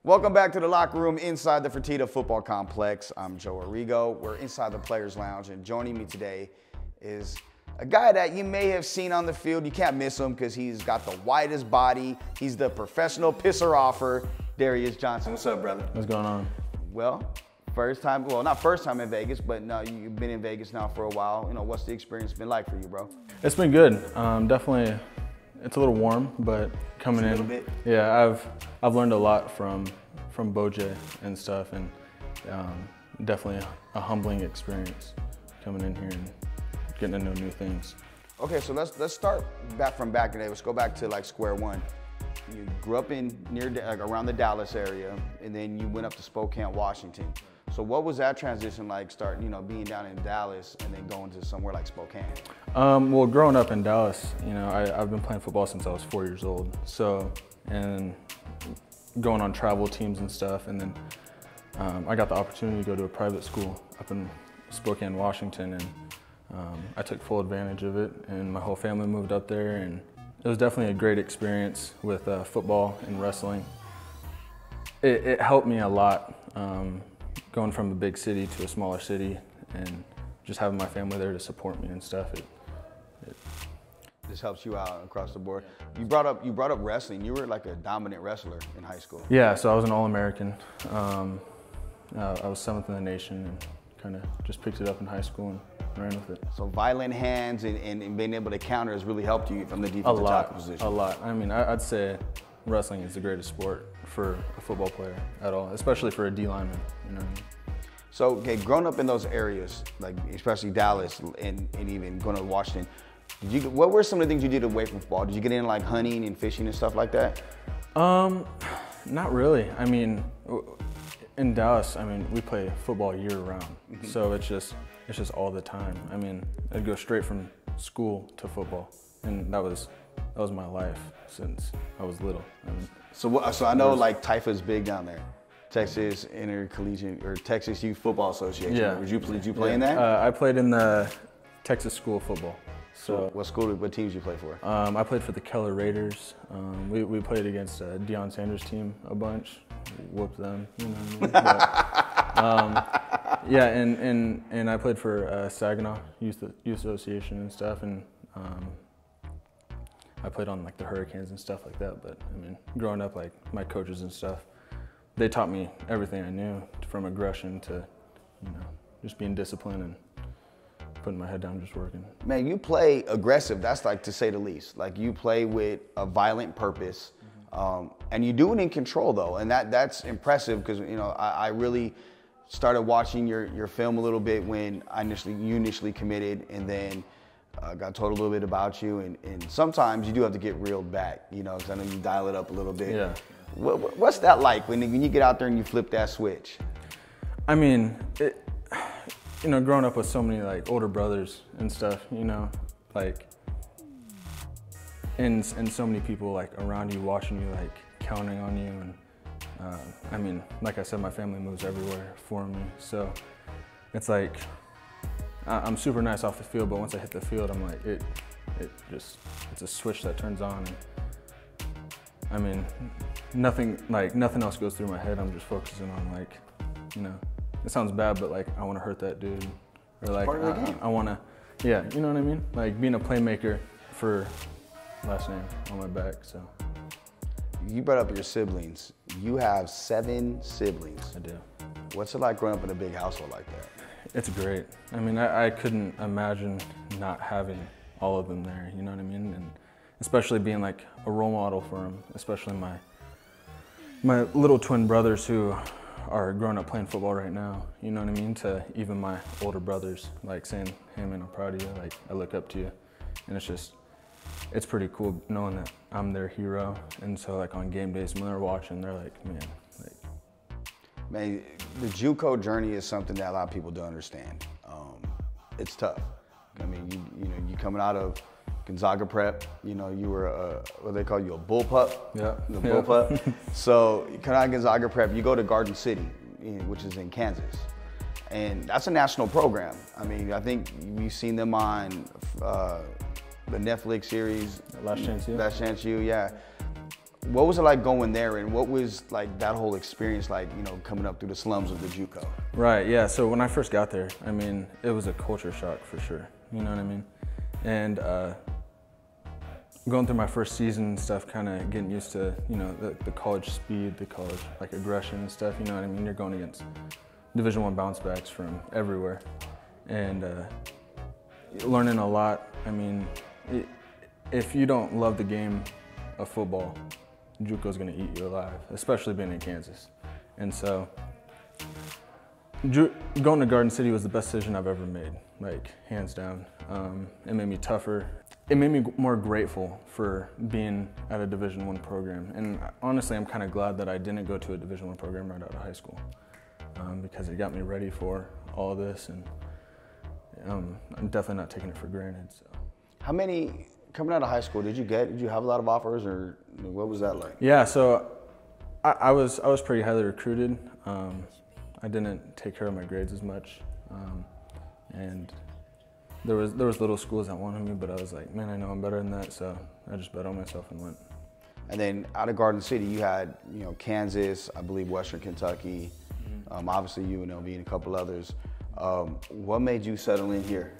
Welcome back to the locker room inside the Fertitta Football Complex. I'm Joe Arrigo. We're inside the Players Lounge, and joining me today is a guy that you may have seen on the field. You can't miss him because he's got the widest body. He's the professional pisser-offer, Darius Johnson. What's up, brother? What's going on? Well, first time, well, not first time in Vegas, but no, you've been in Vegas now for a while. You know, what's the experience been like for you, bro? It's been good. Definitely, it's a little warm, but coming in, a little bit. Yeah, I've learned a lot from Boj and stuff, and definitely a humbling experience coming in here and getting to know new things. Okay, so let's start back in the day. Let's go back to like square one. You grew up around the Dallas area, and then you went up to Spokane, Washington. So what was that transition like, starting, being down in Dallas and then going to somewhere like Spokane? Well, growing up in Dallas, I've been playing football since I was 4 years old. So, and going on travel teams and stuff, and then I got the opportunity to go to a private school up in Spokane, Washington, and I took full advantage of it, and my whole family moved up there, and it was definitely a great experience with football and wrestling. It helped me a lot, going from a big city to a smaller city, and just having my family there to support me and stuff. This helps you out across the board. You brought up wrestling. You were like a dominant wrestler in high school. Yeah, so I was an All-American. I was 7th in the nation, and kind of just picked it up in high school and ran with it. So violent hands and being able to counter has really helped you from the defensive tackle position. A lot. I mean, I'd say wrestling is the greatest sport for a football player at all, especially for a D lineman. You know what I mean? So, okay, growing up in those areas, like especially Dallas and even going to Washington, what were some of the things you did away from football? Did you get into like hunting and fishing and stuff like that? Not really. I mean, in Dallas, we play football year round, so it's just all the time. I mean, I'd go straight from school to football, and that was my life since I was little. So I know like Typha's big down there, Texas Intercollegiate or Texas Youth Football Association. Yeah. Did you play in that? I played in the Texas School of Football. So what teams you play for? I played for the Keller Raiders. We played against Deion Sanders' team a bunch. Whooped them, you know what I mean? But, yeah, and I played for Saginaw Youth Association and stuff, and I played on like the Hurricanes and stuff like that. But I mean, growing up, like my coaches and stuff, they taught me everything I knew, from aggression to, just being disciplined and putting my head down, just working. Man, you play aggressive. That's like, to say the least. Like, you play with a violent purpose, and you do it in control though, and that's impressive because I really started watching your film a little bit when you initially committed, and then got told a little bit about you, and sometimes you do have to get reeled back, because I know you dial it up a little bit. Yeah. What's that like when you get out there and you flip that switch? I mean, growing up with so many like older brothers and stuff, like, and so many people like around you, watching you, like counting on you, and I mean, like I said, my family moves everywhere for me, so it's like I'm super nice off the field, but once I hit the field, I'm like it's a switch that turns on. And, I mean, nothing else goes through my head. I'm just focusing on like, it sounds bad, but like I want to hurt that dude, or like I want to, yeah, you know what I mean? Like being a playmaker for last name on my back. So you brought up your siblings. You have 7 siblings. I do. What's it like growing up in a big household like that? It's great. I mean, I couldn't imagine not having all of them there. You know what I mean? And especially being like a role model for them, especially my little twin brothers who are growing up playing football right now, you know what I mean? To even my older brothers, like saying, hey man, I'm proud of you, like I look up to you. And it's pretty cool knowing that I'm their hero. And so like on game days when they're watching, they're like, Man, the Juco journey is something that a lot of people don't understand. It's tough. I mean, you coming out of Gonzaga prep, you were what they call you, a bullpup. Yeah. The bullpup. So you come out of Gonzaga prep, you go to Garden City, which is in Kansas, and that's a national program. I mean, I think you've seen them on the Netflix series, Last Chance U. Last Chance U, yeah. what was it like going there, and what was like that whole experience like, you know, coming up through the slums of the Juco? Right, yeah, so when I first got there, I mean, it was a culture shock for sure, you know what I mean? And going through my first season and stuff, kind of getting used to, you know, the college speed, the college like aggression and stuff, you know what I mean? You're going against Division I bounce backs from everywhere, and learning a lot. I mean, if you don't love the game of football, Juco's gonna eat you alive, especially being in Kansas. And so, going to Garden City was the best decision I've ever made, like hands down. It made me tougher. It made me more grateful for being at a Division I program. And honestly, I'm kind of glad that I didn't go to a Division I program right out of high school, because it got me ready for all of this, and I'm definitely not taking it for granted. So. How many, coming out of high school, did you have a lot of offers, or what was that like? Yeah, so I was pretty highly recruited. I didn't take care of my grades as much, and there was little schools that wanted me, but I was like, man, I know I'm better than that, so I just bet on myself and went. And then out of Garden City, you had, you know, Kansas, I believe Western Kentucky, obviously UNLV and a couple others. What made you settle in here?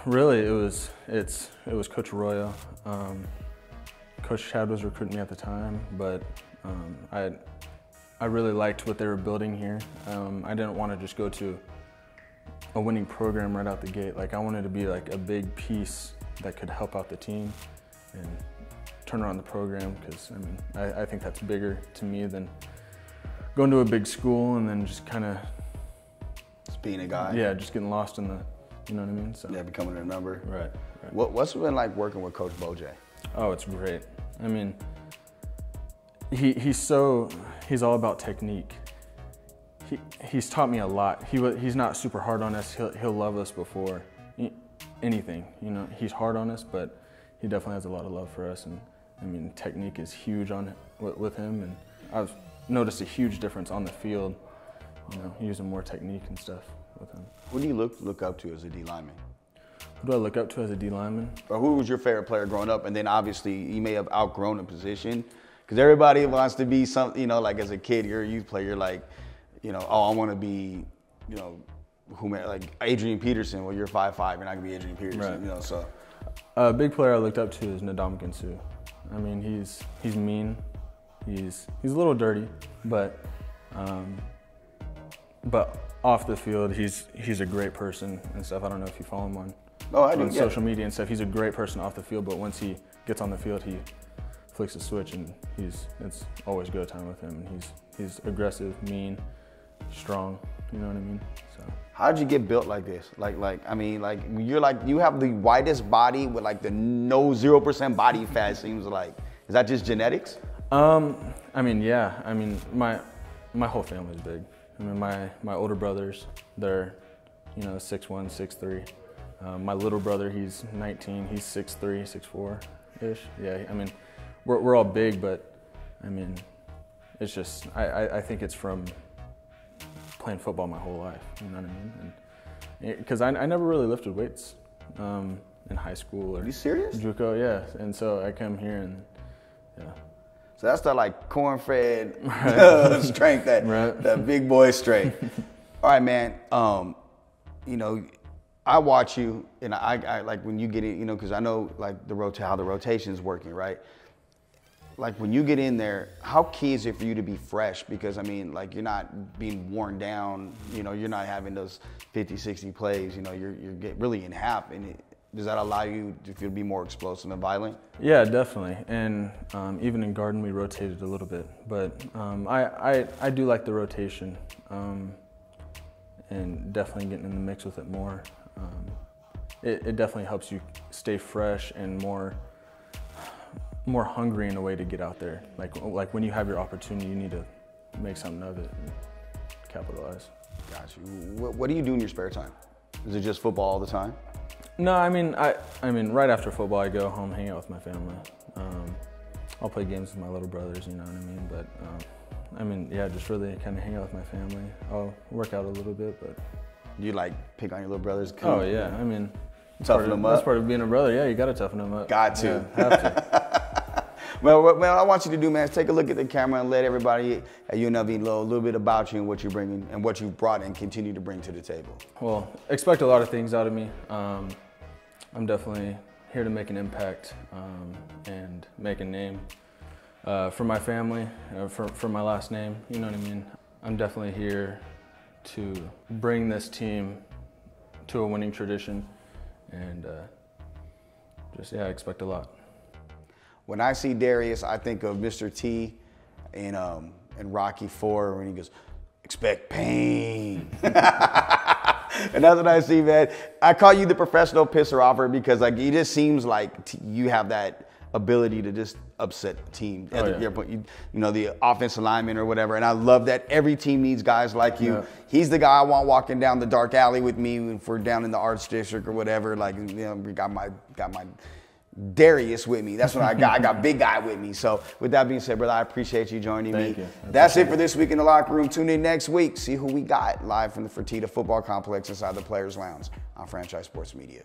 Really, it was Coach Arroyo. Coach Chad was recruiting me at the time, but I really liked what they were building here. I didn't want to just go to a winning program right out the gate. Like, I wanted to be like a big piece that could help out the team and turn around the program, because I mean, I think that's bigger to me than going to a big school and then just kind of Just being a guy? Yeah, just getting lost in the, you know what I mean? So. Yeah, becoming a number. Right. What's it been like working with Coach Bojay? Oh, it's great. I mean, he's all about technique. He's taught me a lot. He's not super hard on us. He'll love us before anything. You know, he's hard on us, but he definitely has a lot of love for us. And I mean, technique is huge with him, and I've noticed a huge difference on the field. You know, using more technique and stuff with him. Who do you look up to as a D lineman? Who do I look up to as a D lineman? Or who was your favorite player growing up? And then obviously you may have outgrown a position, because everybody wants to be something. You know, like as a kid, you're a youth player. You're like, you know, oh, I want to be, you know, like Adrian Peterson. Well, you're 5'5", you're not gonna be Adrian Peterson. Right. You know, so. A big player I looked up to is Ndamukong Suh. I mean, he's mean. He's a little dirty, but off the field, he's a great person and stuff. I don't know if you follow him on social media and stuff. He's a great person off the field, but once he gets on the field, he flicks a switch, and it's always go time with him. And he's aggressive, mean, strong. You know what I mean? So. How'd you get built like this? I mean, you have the widest body with like the 0% body fat. Seems like, is that just genetics? I mean, yeah. I mean, my whole family's big. I mean, my older brothers, they're, you know, 6'1", 6'3". My little brother, he's 19. He's 6'3", 6'4" ish. Yeah. I mean, we're all big, but I mean, it's just I think it's from playing football my whole life. You know what I mean? And because I never really lifted weights in high school or. Are you serious? Juco, yeah. And so I come here and yeah. So that's the like corn-fed strength, right. that big boy strength. All right, man. You know, I watch you, and I like when you get in, you know, because I know like how the rotation's working, right? Like when you get in there, how key is it for you to be fresh? Because I mean, like you're not being worn down. You know, you're not having those 50, 60 plays. You know, you're really in half, and does that allow you to be more explosive and violent? Yeah, definitely. And even in Garden, we rotated a little bit. But I do like the rotation, and definitely getting in the mix with it more. It definitely helps you stay fresh and more hungry in a way to get out there. Like when you have your opportunity, you need to make something of it and capitalize. Got you. What do you do in your spare time? Is it just football all the time? No, I mean, right after football, I go home, hang out with my family. I'll play games with my little brothers, you know what I mean? But, I mean, yeah, just really kind of hang out with my family. I'll work out a little bit, but. Do you like pick on your little brothers? Oh, yeah, I mean. Toughen them up? That's part of being a brother, yeah, you got to toughen them up. Got to. Yeah, have to. Well, what I want you to do, man, is take a look at the camera and let everybody at UNLV know a little bit about you and what you're bringing and what you've brought and continue to bring to the table. Well, expect a lot of things out of me. I'm definitely here to make an impact and make a name for my family, for my last name, you know what I mean? I'm definitely here to bring this team to a winning tradition and just, yeah, I expect a lot. When I see Darius, I think of Mr. T in Rocky IV when he goes, expect pain. And that's what I see, man. I call you the professional pisser offer because like it just seems like you have that ability to just upset a team. You know, the offensive lineman or whatever. And I love that every team needs guys like you. Yeah. He's the guy I want walking down the dark alley with me if we're down in the arts district or whatever. Like, you know, we got my Darius with me. That's what I got. I got big guy with me. So with that being said, brother, I appreciate you joining me. Thank you. That's it for this week in the locker room. Tune in next week. See who we got live from the Fertitta Football Complex inside the Players Lounge on Franchise Sports Media.